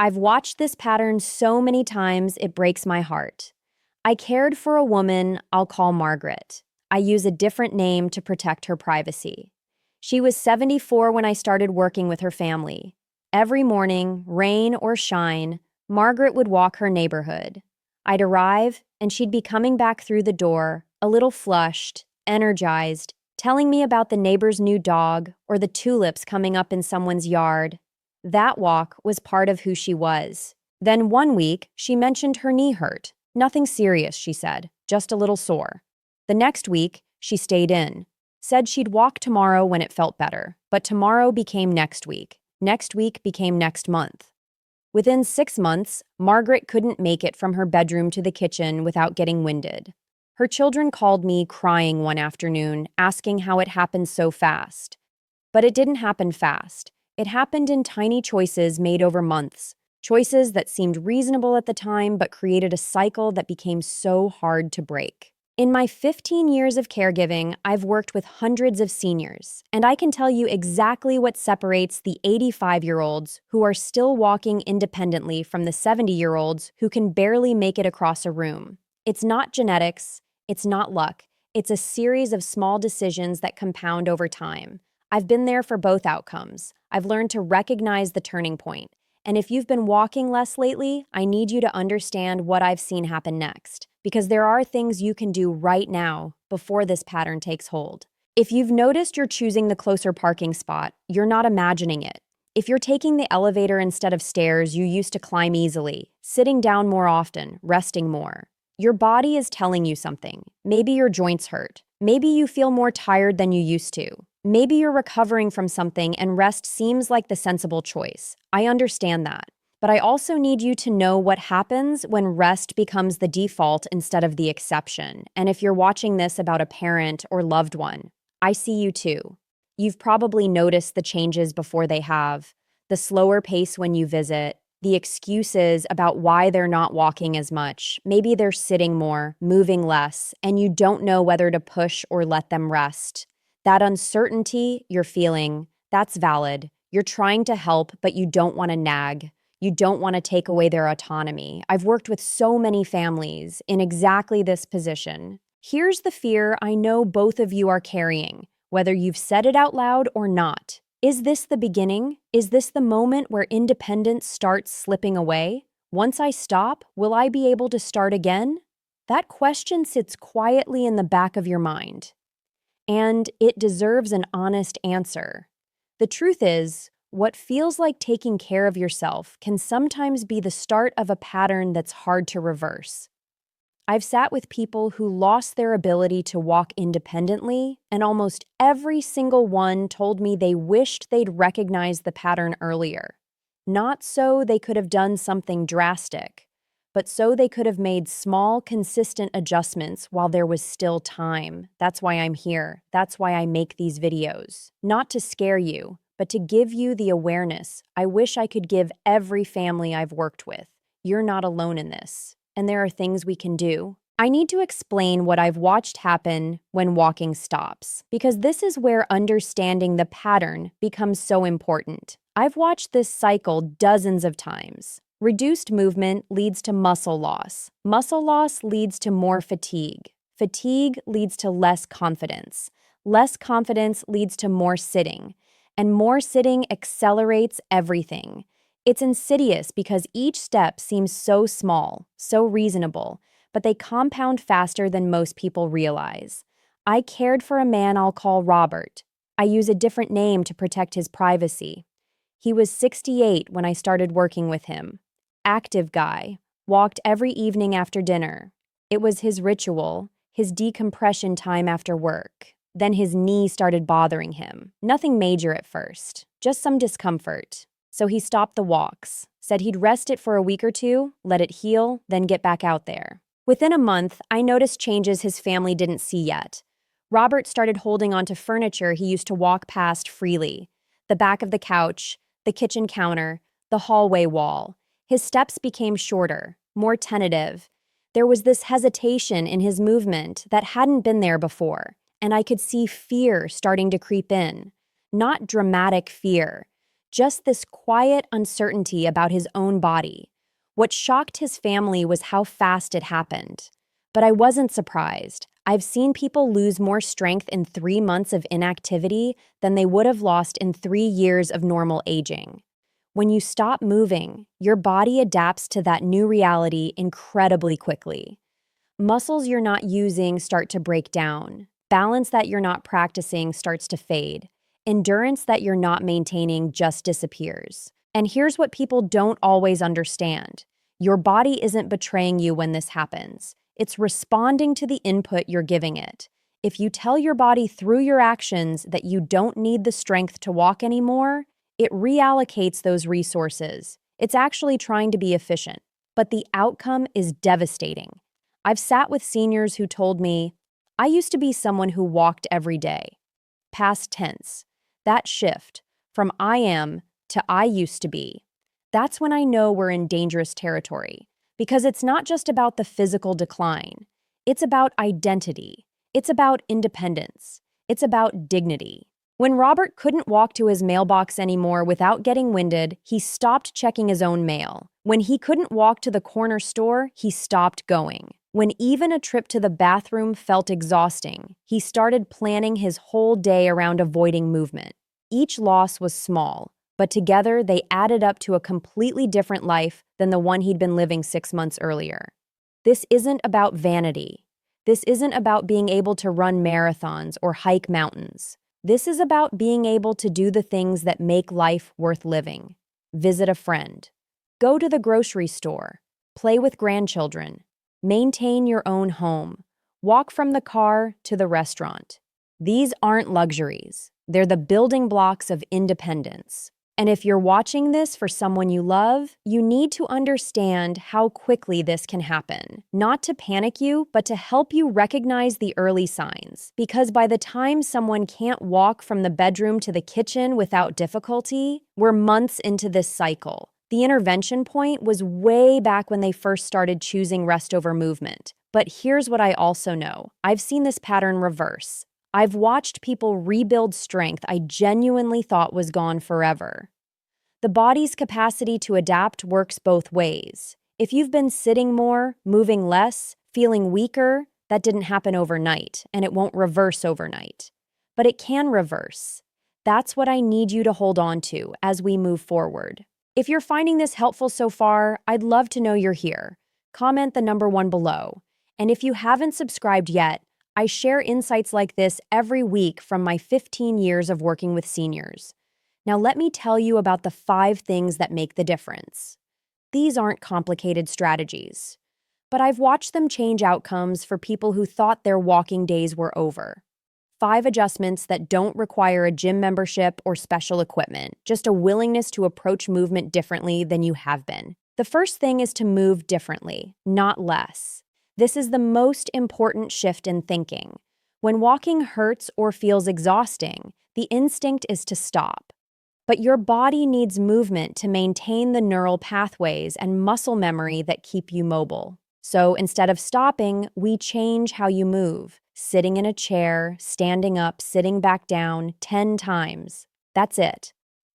I've watched this pattern so many times it breaks my heart. I cared for a woman I'll call Margaret. I use a different name to protect her privacy. She was 74 when I started working with her family. Every morning, rain or shine, Margaret would walk her neighborhood. I'd arrive, and she'd be coming back through the door, a little flushed, energized, telling me about the neighbor's new dog or the tulips coming up in someone's yard. That walk was part of who she was. Then one week, she mentioned her knee hurt. Nothing serious, she said, just a little sore. The next week, she stayed in, said she'd walk tomorrow when it felt better, but tomorrow became next week. Next week became next month. Within 6 months, Margaret couldn't make it from her bedroom to the kitchen without getting winded. Her children called me crying one afternoon, asking how it happened so fast. But it didn't happen fast. It happened in tiny choices made over months, choices that seemed reasonable at the time but created a cycle that became so hard to break. In my 15 years of caregiving, I've worked with hundreds of seniors, and I can tell you exactly what separates the 85-year-olds who are still walking independently from the 70-year-olds who can barely make it across a room. It's not genetics, it's not luck, it's a series of small decisions that compound over time. I've been there for both outcomes. I've learned to recognize the turning point. And if you've been walking less lately, I need you to understand what I've seen happen next, because there are things you can do right now before this pattern takes hold. If you've noticed you're choosing the closer parking spot, you're not imagining it. If you're taking the elevator instead of stairs you used to climb easily, sitting down more often, resting more, your body is telling you something. Maybe your joints hurt. Maybe you feel more tired than you used to. Maybe you're recovering from something and rest seems like the sensible choice. I understand that. But I also need you to know what happens when rest becomes the default instead of the exception. And if you're watching this about a parent or loved one, I see you too. You've probably noticed the changes before they have, the slower pace when you visit, the excuses about why they're not walking as much. Maybe they're sitting more, moving less, and you don't know whether to push or let them rest. That uncertainty you're feeling, that's valid. You're trying to help, but you don't want to nag. You don't want to take away their autonomy. I've worked with so many families in exactly this position. Here's the fear I know both of you are carrying, whether you've said it out loud or not. Is this the beginning? Is this the moment where independence starts slipping away? Once I stop, will I be able to start again? That question sits quietly in the back of your mind. And it deserves an honest answer. The truth is, what feels like taking care of yourself can sometimes be the start of a pattern that's hard to reverse. I've sat with people who lost their ability to walk independently, and almost every single one told me they wished they'd recognized the pattern earlier. Not so they could have done something drastic, but so they could have made small, consistent adjustments while there was still time. That's why I'm here. That's why I make these videos. Not to scare you, but to give you the awareness I wish I could give every family I've worked with. You're not alone in this, and there are things we can do. I need to explain what I've watched happen when walking stops, because this is where understanding the pattern becomes so important. I've watched this cycle dozens of times. Reduced movement leads to muscle loss. Muscle loss leads to more fatigue. Fatigue leads to less confidence. Less confidence leads to more sitting. And more sitting accelerates everything. It's insidious because each step seems so small, so reasonable, but they compound faster than most people realize. I cared for a man I'll call Robert. I use a different name to protect his privacy. He was 68 when I started working with him. Active guy, walked every evening after dinner. It was his ritual, his decompression time after work. Then his knee started bothering him. Nothing major at first, just some discomfort. So he stopped the walks, said he'd rest it for a week or two, let it heal, then get back out there. Within a month, I noticed changes his family didn't see yet. Robert started holding onto furniture he used to walk past freely. The back of the couch, the kitchen counter, the hallway wall. His steps became shorter, more tentative. There was this hesitation in his movement that hadn't been there before, and I could see fear starting to creep in. Not dramatic fear, just this quiet uncertainty about his own body. What shocked his family was how fast it happened. But I wasn't surprised. I've seen people lose more strength in 3 months of inactivity than they would have lost in 3 years of normal aging. When you stop moving, your body adapts to that new reality incredibly quickly. Muscles you're not using start to break down. Balance that you're not practicing starts to fade. Endurance that you're not maintaining just disappears. And here's what people don't always understand. Your body isn't betraying you when this happens. It's responding to the input you're giving it. If you tell your body through your actions that you don't need the strength to walk anymore, it reallocates those resources. It's actually trying to be efficient, but the outcome is devastating. I've sat with seniors who told me, I used to be someone who walked every day. Past tense. That shift from I am to I used to be. That's when I know we're in dangerous territory, because it's not just about the physical decline. It's about identity. It's about independence. It's about dignity. When Robert couldn't walk to his mailbox anymore without getting winded, he stopped checking his own mail. When he couldn't walk to the corner store, he stopped going. When even a trip to the bathroom felt exhausting, he started planning his whole day around avoiding movement. Each loss was small, but together they added up to a completely different life than the one he'd been living 6 months earlier. This isn't about vanity. This isn't about being able to run marathons or hike mountains. This is about being able to do the things that make life worth living. Visit a friend. Go to the grocery store. Play with grandchildren. Maintain your own home. Walk from the car to the restaurant. These aren't luxuries. They're the building blocks of independence. And if you're watching this for someone you love, you need to understand how quickly this can happen. Not to panic you, but to help you recognize the early signs. Because by the time someone can't walk from the bedroom to the kitchen without difficulty, we're months into this cycle. The intervention point was way back when they first started choosing rest over movement. But here's what I also know. I've seen this pattern reverse. I've watched people rebuild strength I genuinely thought was gone forever. The body's capacity to adapt works both ways. If you've been sitting more, moving less, feeling weaker, that didn't happen overnight, and it won't reverse overnight. But it can reverse. That's what I need you to hold on to as we move forward. If you're finding this helpful so far, I'd love to know you're here. Comment the number 1 below. And if you haven't subscribed yet, I share insights like this every week from my 15 years of working with seniors. Now let me tell you about the 5 things that make the difference. These aren't complicated strategies, but I've watched them change outcomes for people who thought their walking days were over. 5 adjustments that don't require a gym membership or special equipment, just a willingness to approach movement differently than you have been. The first thing is to move differently, not less. This is the most important shift in thinking. When walking hurts or feels exhausting, the instinct is to stop. But your body needs movement to maintain the neural pathways and muscle memory that keep you mobile. So instead of stopping, we change how you move. Sitting in a chair, standing up, sitting back down 10 times. That's it.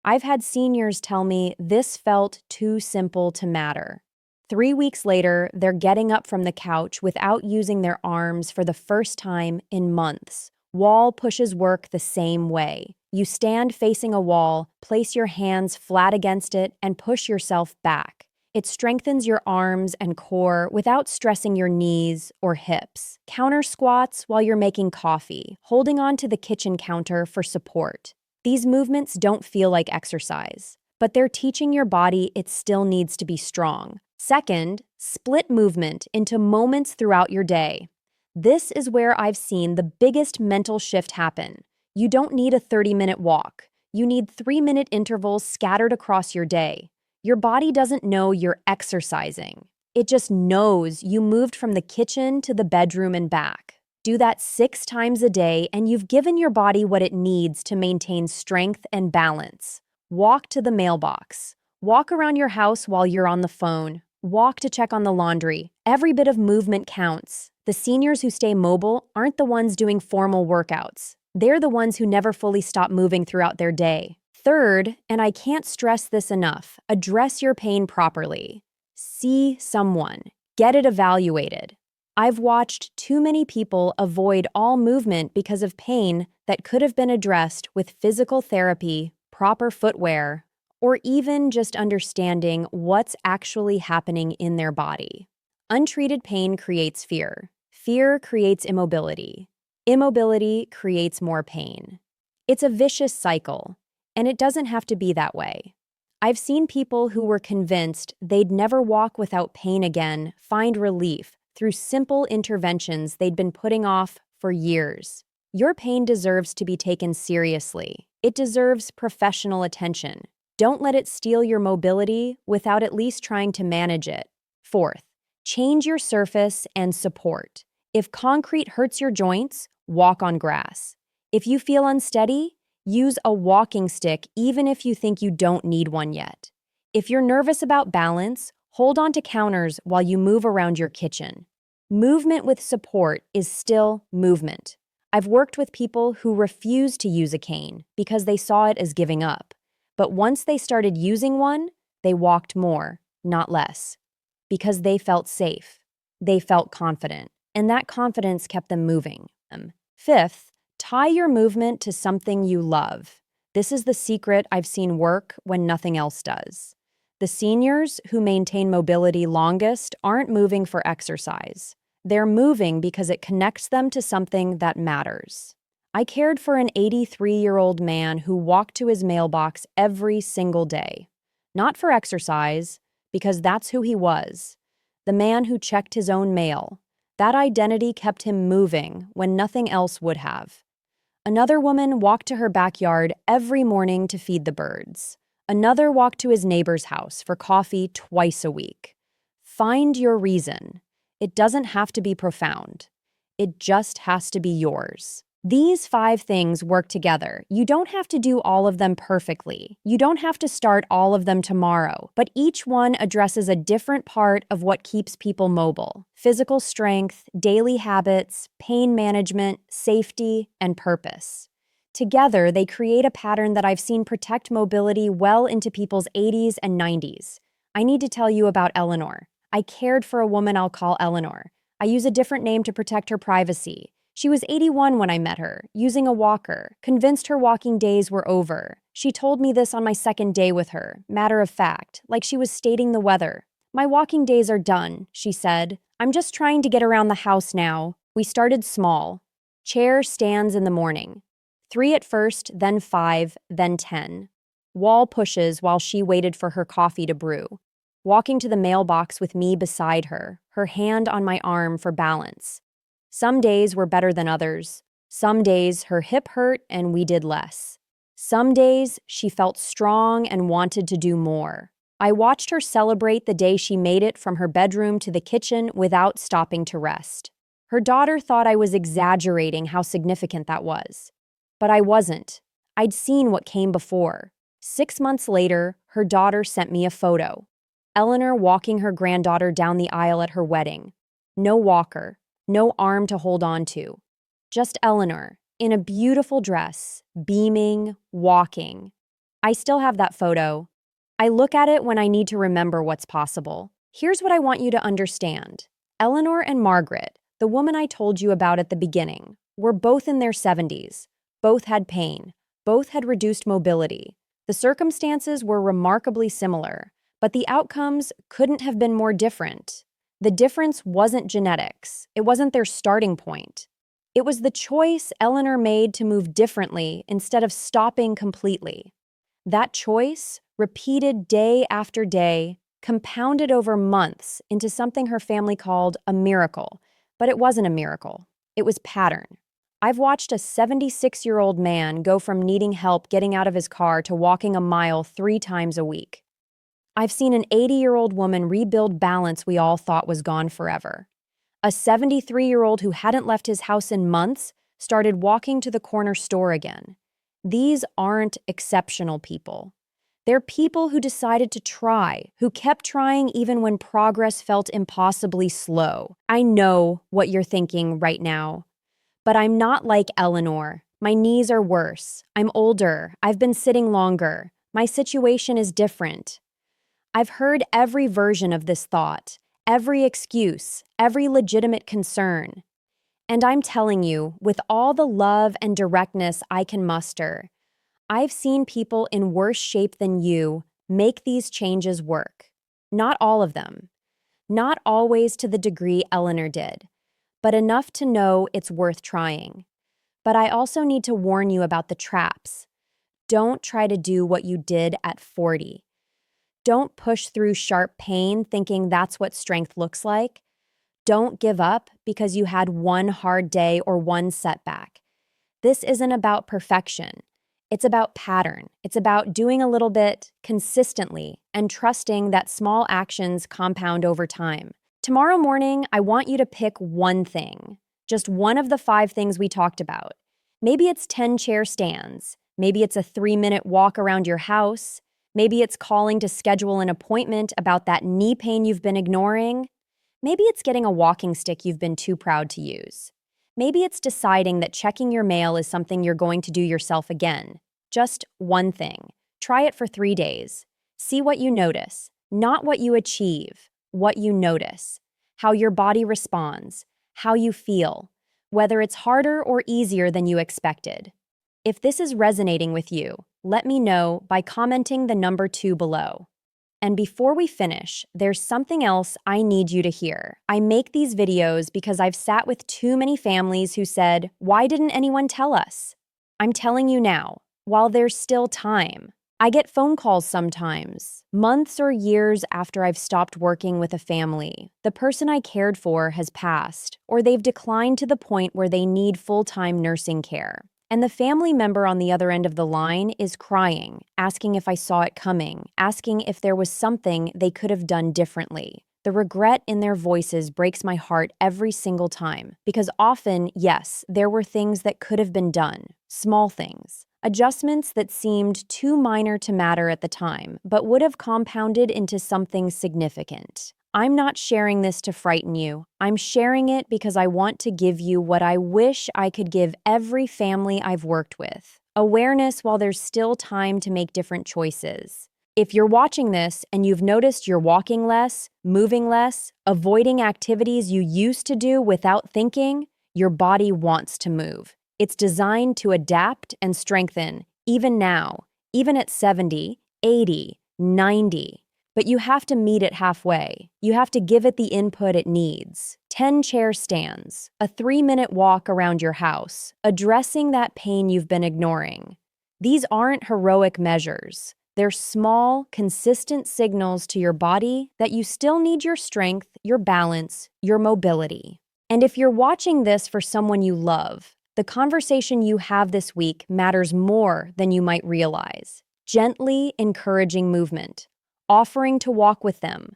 I've had seniors tell me this felt too simple to matter. 3 weeks later, they're getting up from the couch without using their arms for the first time in months. Wall pushes work the same way. You stand facing a wall, place your hands flat against it, and push yourself back. It strengthens your arms and core without stressing your knees or hips. Counter squats while you're making coffee, holding on to the kitchen counter for support. These movements don't feel like exercise, but they're teaching your body it still needs to be strong. Second, split movement into moments throughout your day. This is where I've seen the biggest mental shift happen. You don't need a 30-minute walk. You need 3-minute intervals scattered across your day. Your body doesn't know you're exercising. It just knows you moved from the kitchen to the bedroom and back. Do that 6 times a day, and you've given your body what it needs to maintain strength and balance. Walk to the mailbox. Walk around your house while you're on the phone. Walk to check on the laundry. Every bit of movement counts. The seniors who stay mobile aren't the ones doing formal workouts. They're the ones who never fully stop moving throughout their day. Third, and I can't stress this enough, address your pain properly. See someone. Get it evaluated. I've watched too many people avoid all movement because of pain that could have been addressed with physical therapy, proper footwear, or even just understanding what's actually happening in their body. Untreated pain creates fear. Fear creates immobility. Immobility creates more pain. It's a vicious cycle, and it doesn't have to be that way. I've seen people who were convinced they'd never walk without pain again find relief through simple interventions they'd been putting off for years. Your pain deserves to be taken seriously. It deserves professional attention. Don't let it steal your mobility without at least trying to manage it. Fourth, change your surface and support. If concrete hurts your joints, walk on grass. If you feel unsteady, use a walking stick even if you think you don't need one yet. If you're nervous about balance, hold on to counters while you move around your kitchen. Movement with support is still movement. I've worked with people who refused to use a cane because they saw it as giving up. But once they started using one, they walked more, not less. Because they felt safe. They felt confident. And that confidence kept them moving. Fifth, tie your movement to something you love. This is the secret I've seen work when nothing else does. The seniors who maintain mobility longest aren't moving for exercise. They're moving because it connects them to something that matters. I cared for an 83-year-old man who walked to his mailbox every single day. Not for exercise, because that's who he was. The man who checked his own mail. That identity kept him moving when nothing else would have. Another woman walked to her backyard every morning to feed the birds. Another walked to his neighbor's house for coffee twice a week. Find your reason. It doesn't have to be profound. It just has to be yours. These 5 things work together. You don't have to do all of them perfectly. You don't have to start all of them tomorrow, but each one addresses a different part of what keeps people mobile: physical strength, daily habits, pain management, safety, and purpose. Together, they create a pattern that I've seen protect mobility well into people's 80s and 90s. I need to tell you about Eleanor. I cared for a woman I'll call Eleanor. I use a different name to protect her privacy. She was 81 when I met her, using a walker, convinced her walking days were over. She told me this on my second day with her, matter of fact, like she was stating the weather. "My walking days are done," she said. "I'm just trying to get around the house now." We started small. Chair stands in the morning. 3 at first, then 5, then 10. Wall pushes while she waited for her coffee to brew. Walking to the mailbox with me beside her, her hand on my arm for balance. Some days were better than others. Some days her hip hurt and we did less. Some days she felt strong and wanted to do more. I watched her celebrate the day she made it from her bedroom to the kitchen without stopping to rest. Her daughter thought I was exaggerating how significant that was. But I wasn't. I'd seen what came before. 6 months later, her daughter sent me a photo. Eleanor walking her granddaughter down the aisle at her wedding. No walker. No arm to hold on to. Just Eleanor, in a beautiful dress, beaming, walking. I still have that photo. I look at it when I need to remember what's possible. Here's what I want you to understand. Eleanor and Margaret, the woman I told you about at the beginning, were both in their 70s. Both had pain. Both had reduced mobility. The circumstances were remarkably similar, but the outcomes couldn't have been more different. The difference wasn't genetics. It wasn't their starting point. It was the choice Eleanor made to move differently instead of stopping completely. That choice, repeated day after day, compounded over months into something her family called a miracle. But it wasn't a miracle. It was pattern. I've watched a 76-year-old man go from needing help getting out of his car to walking a mile 3 times a week. I've seen an 80-year-old woman rebuild balance we all thought was gone forever. A 73-year-old who hadn't left his house in months started walking to the corner store again. These aren't exceptional people. They're people who decided to try, who kept trying even when progress felt impossibly slow. I know what you're thinking right now. But I'm not like Eleanor. My knees are worse. I'm older. I've been sitting longer. My situation is different. I've heard every version of this thought, every excuse, every legitimate concern. And I'm telling you, with all the love and directness I can muster, I've seen people in worse shape than you make these changes work. Not all of them. Not always to the degree Eleanor did, but enough to know it's worth trying. But I also need to warn you about the traps. Don't try to do what you did at 40. Don't push through sharp pain thinking that's what strength looks like. Don't give up because you had one hard day or one setback. This isn't about perfection. It's about pattern. It's about doing a little bit consistently and trusting that small actions compound over time. Tomorrow morning, I want you to pick one thing, just one of the 5 things we talked about. Maybe it's 10 chair stands. Maybe it's a 3-minute walk around your house. Maybe it's calling to schedule an appointment about that knee pain you've been ignoring. Maybe it's getting a walking stick you've been too proud to use. Maybe it's deciding that checking your mail is something you're going to do yourself again. Just one thing. Try it for 3 days. See what you notice. Not what you achieve, what you notice. How your body responds. How you feel. Whether it's harder or easier than you expected. If this is resonating with you, let me know by commenting the number 2 below. And before we finish, there's something else I need you to hear. I make these videos because I've sat with too many families who said, "Why didn't anyone tell us?" I'm telling you now, while there's still time. I get phone calls sometimes, months or years after I've stopped working with a family. The person I cared for has passed, or they've declined to the point where they need full-time nursing care. And the family member on the other end of the line is crying, asking if I saw it coming, asking if there was something they could have done differently. The regret in their voices breaks my heart every single time, because often, yes, there were things that could have been done, small things, adjustments that seemed too minor to matter at the time, but would have compounded into something significant. I'm not sharing this to frighten you. I'm sharing it because I want to give you what I wish I could give every family I've worked with. Awareness while there's still time to make different choices. If you're watching this and you've noticed you're walking less, moving less, avoiding activities you used to do without thinking, your body wants to move. It's designed to adapt and strengthen, even now, even at 70, 80, 90. But you have to meet it halfway. You have to give it the input it needs. 10 chair stands, a 3-minute walk around your house, addressing that pain you've been ignoring. These aren't heroic measures. They're small, consistent signals to your body that you still need your strength, your balance, your mobility. And if you're watching this for someone you love, the conversation you have this week matters more than you might realize. Gently encouraging movement. Offering to walk with them,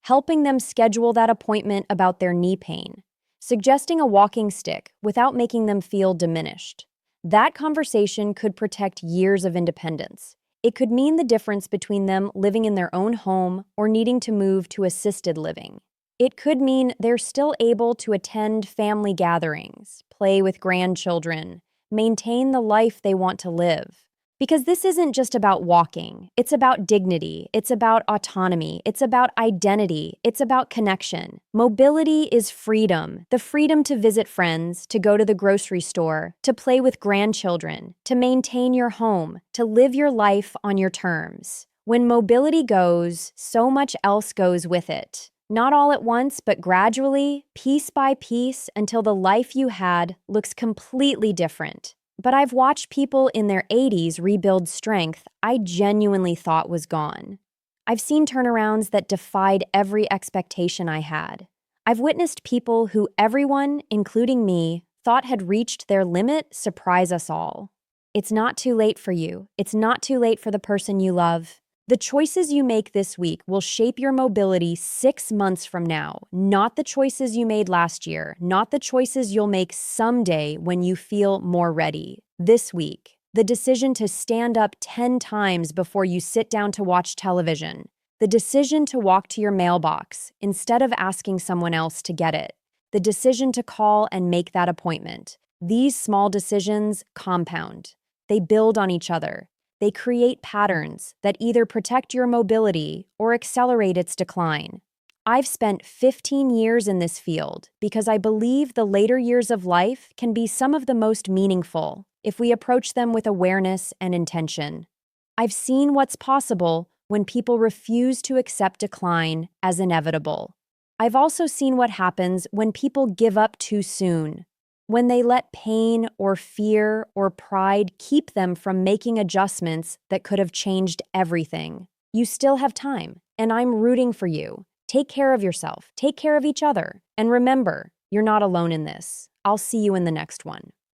helping them schedule that appointment about their knee pain, suggesting a walking stick without making them feel diminished. That conversation could protect years of independence. It could mean the difference between them living in their own home or needing to move to assisted living. It could mean they're still able to attend family gatherings, play with grandchildren, maintain the life they want to live. Because this isn't just about walking. It's about dignity. It's about autonomy. It's about identity. It's about connection. Mobility is freedom. The freedom to visit friends, to go to the grocery store, to play with grandchildren, to maintain your home, to live your life on your terms. When mobility goes, so much else goes with it. Not all at once, but gradually, piece by piece, until the life you had looks completely different. But I've watched people in their 80s rebuild strength I genuinely thought was gone. I've seen turnarounds that defied every expectation I had. I've witnessed people who everyone, including me, thought had reached their limit surprise us all. It's not too late for you. It's not too late for the person you love. The choices you make this week will shape your mobility 6 months from now, not the choices you made last year, not the choices you'll make someday when you feel more ready. This week, the decision to stand up 10 times before you sit down to watch television, the decision to walk to your mailbox instead of asking someone else to get it, the decision to call and make that appointment, These small decisions compound. They build on each other. They create patterns that either protect your mobility or accelerate its decline. I've spent 15 years in this field because I believe the later years of life can be some of the most meaningful if we approach them with awareness and intention. I've seen what's possible when people refuse to accept decline as inevitable. I've also seen what happens when people give up too soon, when they let pain or fear or pride keep them from making adjustments that could have changed everything. You still have time, and I'm rooting for you. Take care of yourself, take care of each other, and remember, you're not alone in this. I'll see you in the next one.